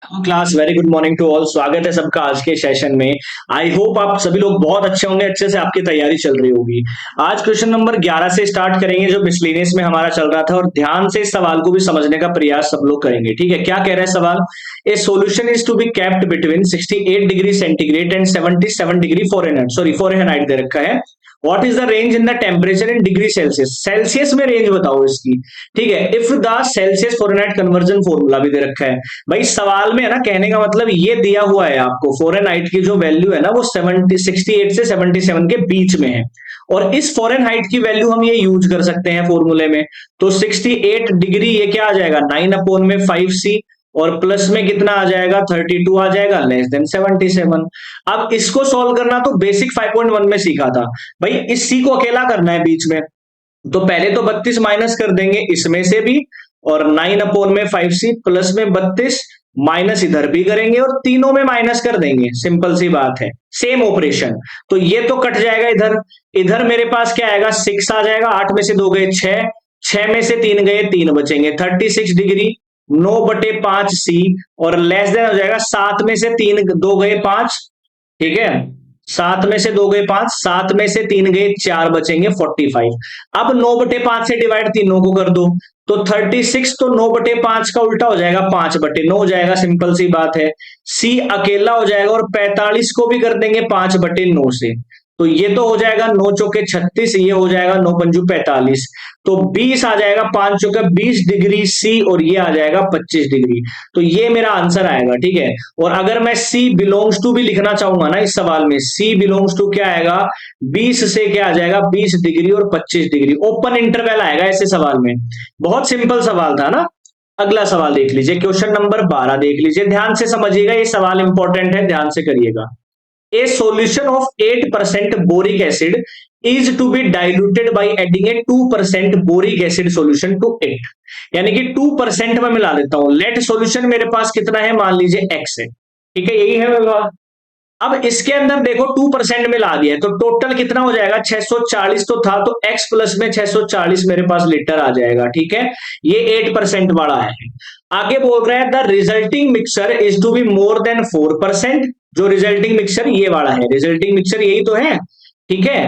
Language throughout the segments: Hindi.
Class very good morning to all. स्वागत है सबका आज के सेशन में। आई होप आप सभी लोग बहुत अच्छे होंगे, अच्छे से आपकी तैयारी चल रही होगी। आज क्वेश्चन नंबर 11 से स्टार्ट करेंगे जो मिसलेनियस में हमारा चल रहा था, और ध्यान से इस सवाल को भी समझने का प्रयास सब लोग करेंगे। ठीक है, क्या कह रहा है सवाल? A solution is to be kept between 68 degree centigrade and 77 degree Fahrenheit दे रखा है। What is the range in the temperature in degree Celsius? Celsius में रेंज बताओ इसकी। ठीक है, if the Celsius Fahrenheit conversion formula भी दे रखा है। भाई सवाल में है ना, कहने का मतलब ये दिया हुआ है आपको, फ़ारेनहाइट की जो वैल्यू है ना वो 68 से 77 के बीच में है, और इस फ़ारेनहाइट की वैल्यू हम ये यूज कर सकते हैं फॉर्मूले में। तो 68 डिग्री ये क्या आ जाएगा, 9/5c, और प्लस में कितना आ जाएगा, 32 आ जाएगा, लेस देन 77। अब इसको सॉल्व करना तो बेसिक 5.1 में सीखा था। भाई इस सी को अकेला करना है बीच में, तो पहले तो 32 माइनस कर देंगे इसमें से भी, और 9/5c प्लस में 32 माइनस इधर भी करेंगे, और तीनों में माइनस कर देंगे। सिंपल सी बात है, सेम ऑपरेशन। तो ये तो कट जाएगा, इधर इधर मेरे पास क्या आएगा, 6 आ जाएगा, 8 में से 2 गए 6, 6 में से 3 गए 3 बचेंगे, 36 डिग्री 9/5c, और लेस देन हो जाएगा 7 में से 3 2 गए 5। ठीक है, 7 में से 2 गए 5, 7 में से 3 गए 4, बचेंगे 45। अब 9/5 से डिवाइड तीनों को कर दो, तो 36, तो 9/5 का उल्टा हो जाएगा 5/9 हो जाएगा। सिंपल सी बात है, सी अकेला हो जाएगा, और 45 को भी कर देंगे 5/9 से। तो ये तो हो जाएगा 9 चौके 36, ये हो जाएगा 9 पंजू 45, तो 20 आ जाएगा, 5 चौके 20 डिग्री सी, और ये आ जाएगा 25 डिग्री। तो ये मेरा आंसर आएगा। ठीक है, और अगर मैं सी बिलोंग्स टू भी लिखना चाहूंगा ना इस सवाल में, सी बिलोंग्स टू क्या आएगा, 20 से क्या आ जाएगा, 20 डिग्री और 25 डिग्री, ओपन इंटरवल आएगा ऐसे सवाल में। बहुत सिंपल सवाल था ना। अगला सवाल देख लीजिए, क्वेश्चन नंबर 12 देख लीजिए, ध्यान से समझिएगा, ये सवाल इंपॉर्टेंट है, ध्यान से करिएगा। A solution of 8% boric acid is to be diluted by adding a 2% boric acid solution to it। यानी कि 2% में मिला देता हूं। लेट सॉल्यूशन मेरे पास कितना है, मान लीजिए x है। ठीक है, यही है मेरे पास। अब इसके अंदर देखो 2% मिला दिया है, तो टोटल कितना हो जाएगा, 640 तो था, तो x प्लस में 640 मेरे पास लीटर आ जाएगा। ठीक है, ये 8% वाला है। आगे बोल रहा है the resulting mixture is to be more than 4%। जो रिजल्टिंग मिक्सचर ये वाला है, रिजल्टिंग मिक्सचर यही तो है। ठीक है,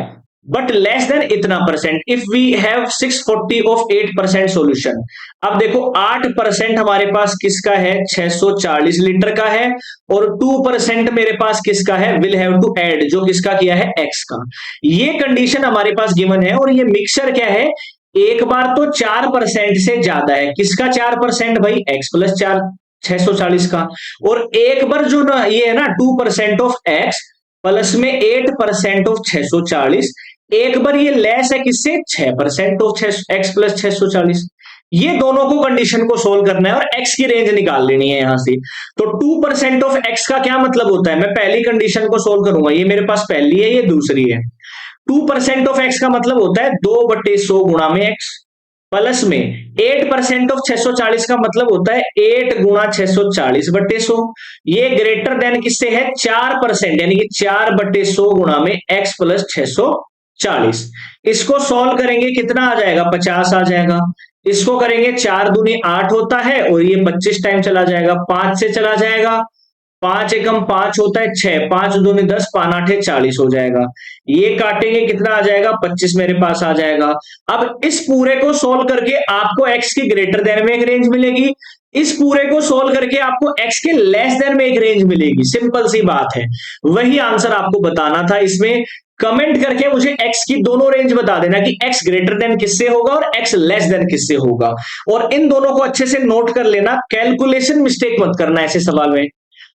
बट लेस देन इतना percent if we have 640 of 8% solution. अब देखो 8% हमारे पास किसका है, 640 लीटर का है, और 2% मेरे पास किसका है, विल हैव टू ऐड, जो किसका किया है, x का। ये कंडीशन हमारे पास गिवन है, और ये मिक्सचर क्या है, एक बार तो 4% से ज्यादा है। किसका 4%? भाई x प्लस 4, 640 का। और एक बार जो ना ये है ना 2% ऑफ x प्लस में 8% ऑफ 640, एक बार ये लेस है किससे, 6% ऑफ x प्लस 640। ये दोनों को कंडीशन को सोल्व करना है, और x की रेंज निकाल लेनी है यहां से। तो 2% ऑफ x का क्या मतलब होता है, मैं पहली कंडीशन को सोल्व करूंगा, ये मेरे पास पहली है, ये दूसरी है। 2% ऑफ x का मतलब होता है 2/100 गुणा में x, प्लस में 8% ऑफ 640 का मतलब होता है 8 गुणा 640/100। ये ग्रेटर देन किससे है, 4%, यानी कि 4/100 गुणा में x प्लस 640। इसको सॉल्व करेंगे, कितना आ जाएगा, 50 आ जाएगा। इसको करेंगे 4 दूनी 8 होता है, और ये 25 टाइम चला जाएगा, 5 से चला जाएगा, 5 एकम 5 होता है 6, 5 दूनी 10, 5 8 40 हो जाएगा। ये काटेंगे, कितना आ जाएगा, 25 मेरे पास आ जाएगा। अब इस पूरे को सोल्व करके आपको x की ग्रेटर देन में एक रेंज मिलेगी, इस पूरे को सोल्व करके आपको x के लेस देन में एक रेंज मिलेगी। सिंपल सी बात है, वही आंसर आपको बताना था। इसमें कमेंट करके मुझे x की दोनों रेंज बता देना कि x ग्रेटर देन किससे होगा और x लेस देन किससे होगा, और इन दोनों को अच्छे से नोट कर लेना, कैलकुलेशन मिस्टेक मत करना ऐसे सवाल में।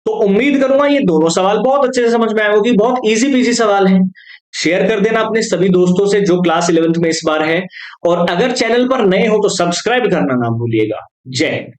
तो उम्मीद करूंगा ये दोनों सवाल बहुत अच्छे से समझ में आए होगी, बहुत इजी पीजी सवाल है। शेयर कर देना अपने सभी दोस्तों से जो क्लास 11th में इस बार है, और अगर चैनल पर नए हो तो सब्सक्राइब करना ना भूलिएगा। जय हिंद।